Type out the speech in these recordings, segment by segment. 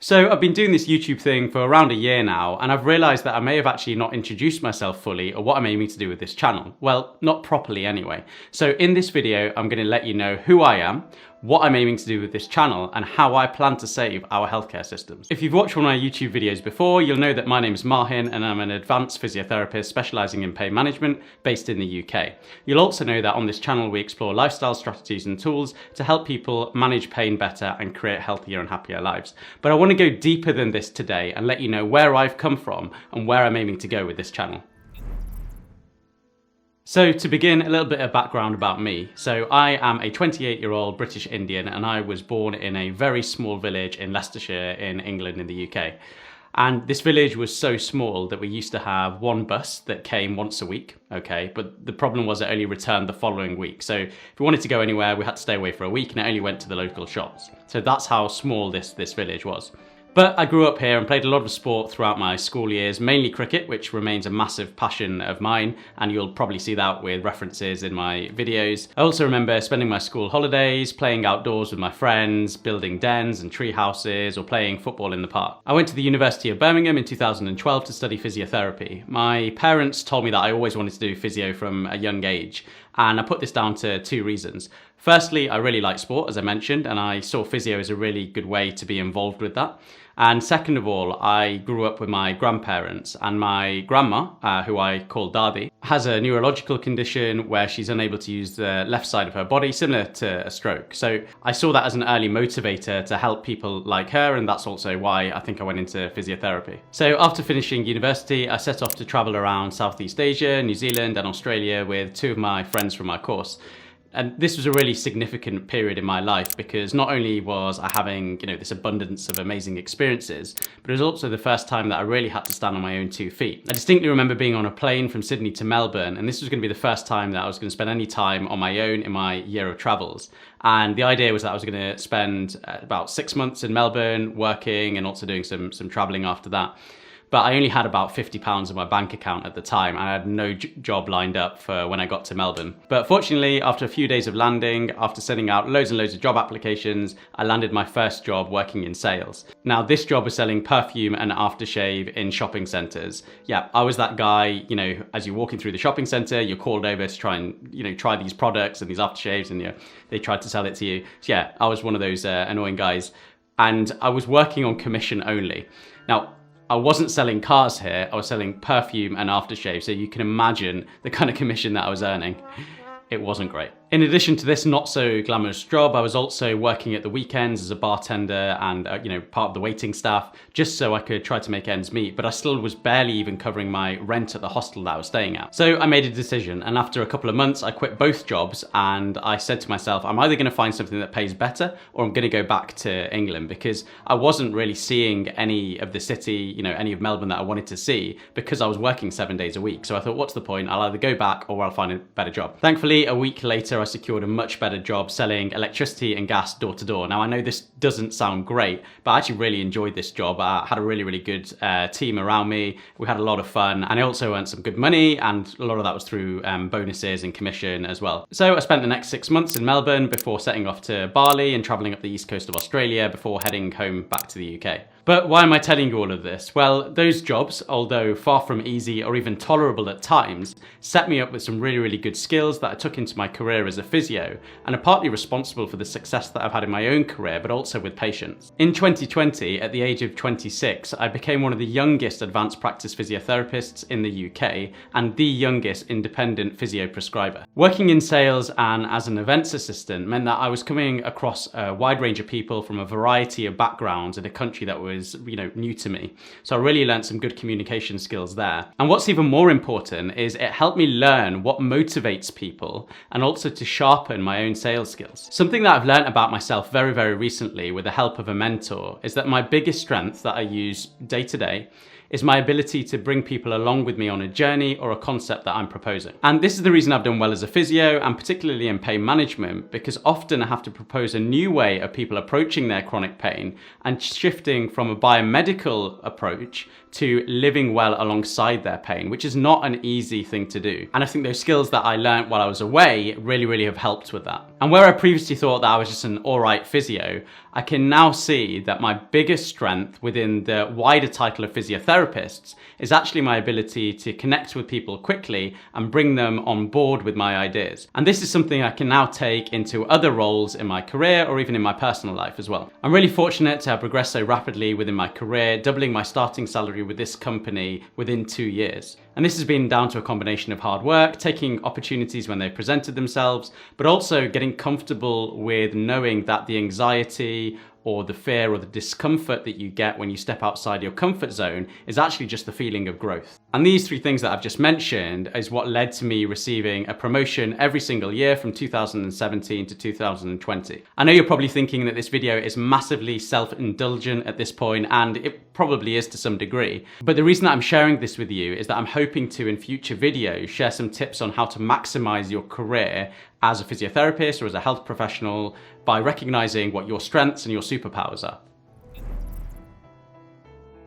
So I've been doing this YouTube thing for around a year now, and I've realised that I may have actually not introduced myself fully or what I'm aiming to do with this channel. Well, not properly anyway. So in this video, I'm going to let you know who I am, what I'm aiming to do with this channel, and how I plan to save our healthcare systems. If you've watched one of my YouTube videos before, you'll know that my name is Mahin and I'm an advanced physiotherapist specialising in pain management based in the UK. You'll also know that on this channel we explore lifestyle strategies and tools to help people manage pain better and create healthier and happier lives. But I want to go deeper than this today and let you know where I've come from and where I'm aiming to go with this channel. So to begin, a little bit of background about me. So I am a 28-year-old British Indian and I was born in a very small village in Leicestershire in England in the UK. And this village was so small that we used to have one bus that came once a week, okay? But the problem was it only returned the following week. So if we wanted to go anywhere, we had to stay away for a week and it only went to the local shops. So that's how small this village was. But I grew up here and played a lot of sport throughout my school years, mainly cricket, which remains a massive passion of mine, and you'll probably see that with references in my videos. I also remember spending my school holidays, playing outdoors with my friends, building dens and tree houses, or playing football in the park. I went to the University of Birmingham in 2012 to study physiotherapy. My parents told me that I always wanted to do physio from a young age, and I put this down to two reasons. Firstly, I really like sport, as I mentioned, and I saw physio as a really good way to be involved with that. And second of all, I grew up with my grandparents, and my grandma, who I call Dadi, has a neurological condition where she's unable to use the left side of her body, similar to a stroke. So I saw that as an early motivator to help people like her, and that's also why I think I went into physiotherapy. So after finishing university, I set off to travel around Southeast Asia, New Zealand and Australia with two of my friends from my course. And this was a really significant period in my life because not only was I having, this abundance of amazing experiences, but it was also the first time that I really had to stand on my own 2 feet. I distinctly remember being on a plane from Sydney to Melbourne, and this was going to be the first time that I was going to spend any time on my own in my year of travels. And the idea was that I was going to spend about 6 months in Melbourne working and also doing some traveling after that. But I only had about £50 in my bank account at the time and I had no job lined up for when I got to Melbourne. But fortunately, after a few days of landing, after sending out loads and loads of job applications, I landed my first job working in sales. Now this job was selling perfume and aftershave in shopping centres. Yeah, I was that guy, as you're walking through the shopping centre, you're called over to try and, try these products and these aftershaves and they tried to sell it to you. So yeah, I was one of those annoying guys and I was working on commission only. Now, I wasn't selling cars here, I was selling perfume and aftershave, so you can imagine the kind of commission that I was earning. It wasn't great. In addition to this not so glamorous job, I was also working at the weekends as a bartender and part of the waiting staff, just so I could try to make ends meet, but I still was barely even covering my rent at the hostel that I was staying at. So I made a decision, and after a couple of months, I quit both jobs and I said to myself, I'm either gonna find something that pays better or I'm gonna go back to England because I wasn't really seeing any of the city, any of Melbourne that I wanted to see because I was working 7 days a week. So I thought, what's the point? I'll either go back or I'll find a better job. Thankfully, a week later, I secured a much better job selling electricity and gas door to door. Now I know this doesn't sound great, but I actually really enjoyed this job. I had a really good team around me. We had a lot of fun and I also earned some good money and a lot of that was through bonuses and commission as well. So I spent the next 6 months in Melbourne before setting off to Bali and traveling up the east coast of Australia before heading home back to the UK. But why am I telling you all of this? Well, those jobs, although far from easy or even tolerable at times, set me up with some really good skills that I took into my career as a physio and are partly responsible for the success that I've had in my own career, but also with patients. In 2020, at the age of 26, I became one of the youngest advanced practice physiotherapists in the UK and the youngest independent physio prescriber. Working in sales and as an events assistant meant that I was coming across a wide range of people from a variety of backgrounds in a country that was new to me. So I really learned some good communication skills there. And what's even more important is it helped me learn what motivates people and also to sharpen my own sales skills. Something that I've learned about myself very recently with the help of a mentor is that my biggest strength that I use day to day is my ability to bring people along with me on a journey or a concept that I'm proposing. And this is the reason I've done well as a physio and particularly in pain management, because often I have to propose a new way of people approaching their chronic pain and shifting from a biomedical approach to living well alongside their pain, which is not an easy thing to do. And I think those skills that I learned while I was away really really have helped with that. And where I previously thought that I was just an alright physio, I can now see that my biggest strength within the wider title of physiotherapists is actually my ability to connect with people quickly and bring them on board with my ideas. And this is something I can now take into other roles in my career or even in my personal life as well. I'm really fortunate to have progressed so rapidly within my career, doubling my starting salary with this company within 2 years. And this has been down to a combination of hard work, taking opportunities when they presented themselves, but also getting comfortable with knowing that the anxiety or the fear or the discomfort that you get when you step outside your comfort zone is actually just the feeling of growth. And these 3 things that I've just mentioned is what led to me receiving a promotion every single year from 2017 to 2020. I know you're probably thinking that this video is massively self-indulgent at this point, and it probably is to some degree. But the reason that I'm sharing this with you is that I'm hoping to, in future videos, share some tips on how to maximize your career as a physiotherapist or as a health professional by recognizing what your strengths and your superpowers are.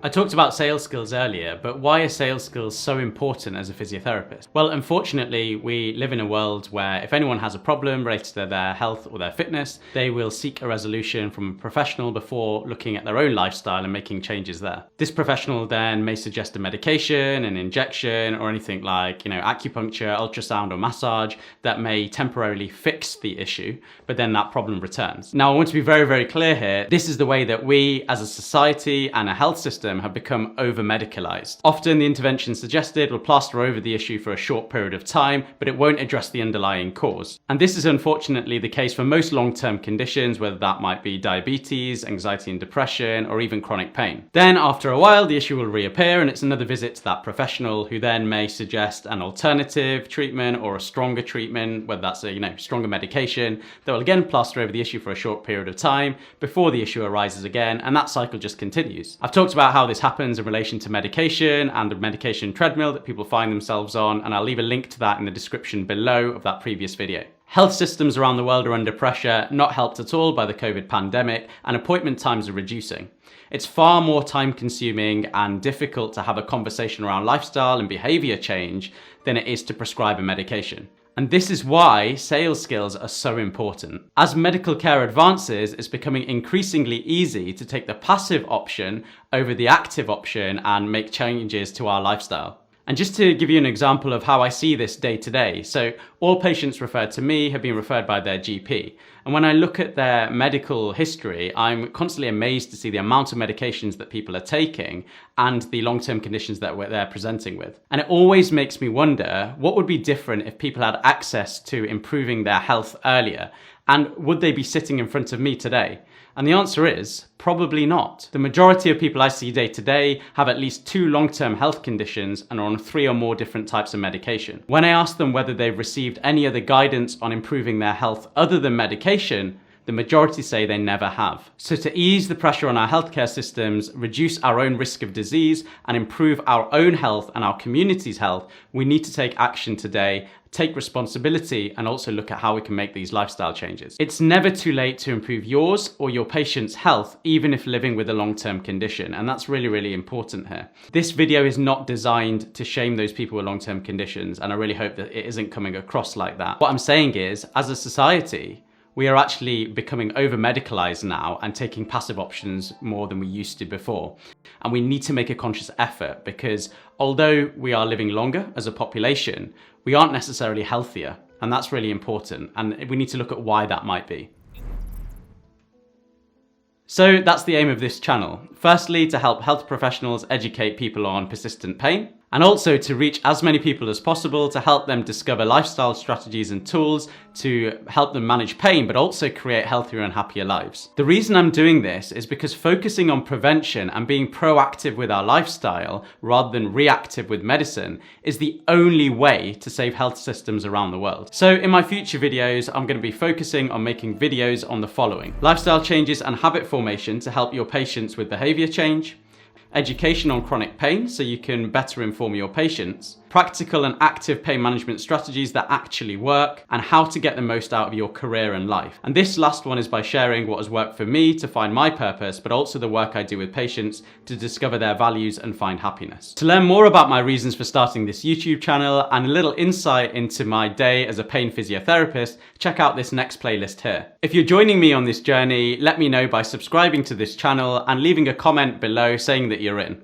I talked about sales skills earlier, but why are sales skills so important as a physiotherapist? Well, unfortunately, we live in a world where if anyone has a problem related to their health or their fitness, they will seek a resolution from a professional before looking at their own lifestyle and making changes there. This professional then may suggest a medication, an injection, or anything like, acupuncture, ultrasound, or massage that may temporarily fix the issue, but then that problem returns. Now, I want to be very, very clear here. This is the way that we as a society and a health system have become over-medicalised. Often the intervention suggested will plaster over the issue for a short period of time, but it won't address the underlying cause. And this is unfortunately the case for most long-term conditions, whether that might be diabetes, anxiety and depression, or even chronic pain. Then after a while, the issue will reappear and it's another visit to that professional who then may suggest an alternative treatment or a stronger treatment, whether that's a stronger medication, that will again plaster over the issue for a short period of time before the issue arises again, and that cycle just continues. I've talked about how this happens in relation to medication and the medication treadmill that people find themselves on, and I'll leave a link to that in the description below of that previous video. Health systems around the world are under pressure, not helped at all by the COVID pandemic, and appointment times are reducing. It's far more time consuming and difficult to have a conversation around lifestyle and behavior change than it is to prescribe a medication. And this is why sales skills are so important. As medical care advances, it's becoming increasingly easy to take the passive option over the active option and make changes to our lifestyle. And just to give you an example of how I see this day to day, so all patients referred to me have been referred by their GP. And when I look at their medical history, I'm constantly amazed to see the amount of medications that people are taking and the long-term conditions that they're presenting with. And it always makes me wonder, what would be different if people had access to improving their health earlier? And would they be sitting in front of me today? And the answer is probably not. The majority of people I see day to day have at least 2 long-term health conditions and are on 3 or more different types of medication. When I ask them whether they've received any other guidance on improving their health other than medication, the majority say they never have. So to ease the pressure on our healthcare systems, reduce our own risk of disease, and improve our own health and our community's health, we need to take action today, take responsibility, and also look at how we can make these lifestyle changes. It's never too late to improve yours or your patient's health, even if living with a long-term condition. And that's really, really important here. This video is not designed to shame those people with long-term conditions, and I really hope that it isn't coming across like that. What I'm saying is, as a society, we are actually becoming over-medicalised now and taking passive options more than we used to before. And we need to make a conscious effort, because although we are living longer as a population, we aren't necessarily healthier. And that's really important. And we need to look at why that might be. So that's the aim of this channel. Firstly, to help health professionals educate people on persistent pain, and also to reach as many people as possible to help them discover lifestyle strategies and tools to help them manage pain, but also create healthier and happier lives. The reason I'm doing this is because focusing on prevention and being proactive with our lifestyle rather than reactive with medicine is the only way to save health systems around the world. So in my future videos, I'm going to be focusing on making videos on the following: lifestyle changes and habit formation to help your patients with behavior change, education on chronic pain so you can better inform your patients, practical and active pain management strategies that actually work, and how to get the most out of your career and life. And this last one is by sharing what has worked for me to find my purpose, but also the work I do with patients to discover their values and find happiness. To learn more about my reasons for starting this YouTube channel and a little insight into my day as a pain physiotherapist, check out this next playlist here. If you're joining me on this journey, let me know by subscribing to this channel and leaving a comment below saying that you're in.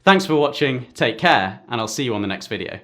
Thanks for watching, take care, and I'll see you on the next video.